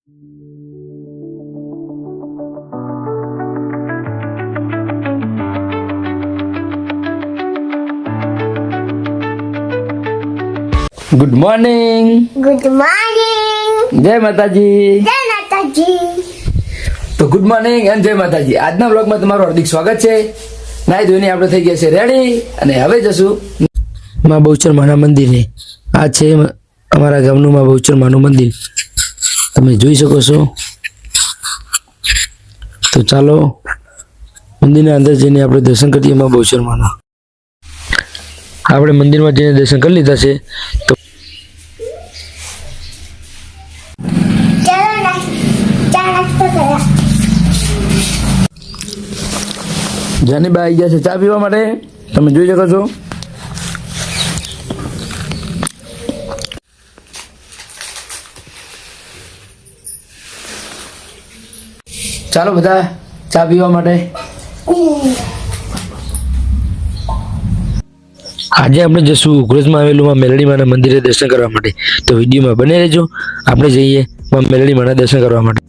Good morning. Good morning. જય માતાજી. જય માતાજી. તો ગુડ મોર્નિંગ અને જય માતાજી. આજના વ્લોગમાં તમારું હાર્દિક સ્વાગત છે. નાઈ ધોઈને આપણે થઈ ગયા છે રેડી અને હવે જશું માં બહુચર માના મંદિરે. આ છે અમારા ગામનું માં બહુચર માનું મંદિર, તમે જોઈ શકો છો. તો ચાલો મંદિરના અંદર જઈને આપણે દર્શન કરીએ માં બહુચર માના. આપણે મંદિરમાં જઈને દર્શન કરી લીધા છે. તો જાનીબા આવી ગયા છે ચા પીવા માટે, તમે જોઈ શકો છો. ચાલો બધા ચા પીવા માટે. આજે આપણે જશું ઉઘરજમાં આવેલું મેલડી માના મંદિરે દર્શન કરવા માટે. તો વિડીયોમાં બને રહેજો. આપણે જઈએ મેલડી માના દર્શન કરવા માટે.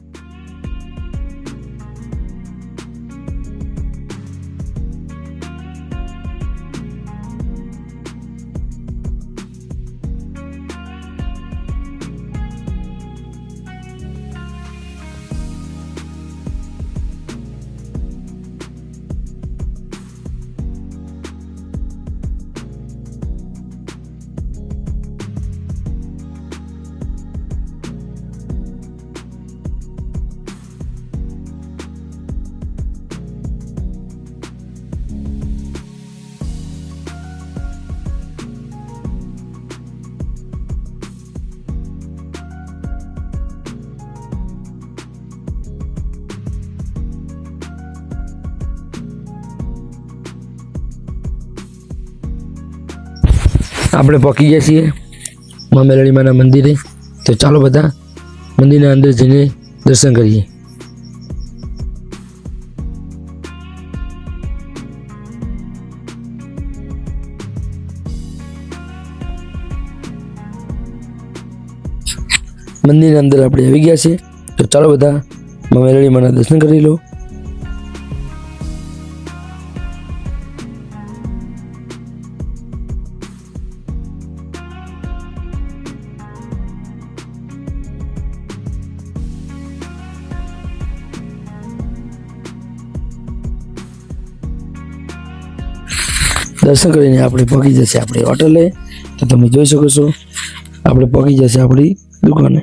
આપણે પહોંચી ગયા છીએ માં મેલડી માના મંદિરે. તો ચાલો બધા મંદિરના અંદર જઈને દર્શન કરીએ. મંદિરના અંદર આપણે આવી ગયા છે. તો ચાલો બધા માં મેલડી માના દર્શન કરી લો. દર્શન કરીને આપણે પહોંચી જશે આપણી હોટલે. તો તમે જોઈ શકો છો આપણે પહોંચી જશે આપણી દુકાને.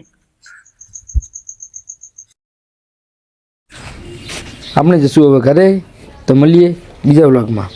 આપણે જશું હવે ઘરે. તો મળીએ બીજા વ્લોગમાં.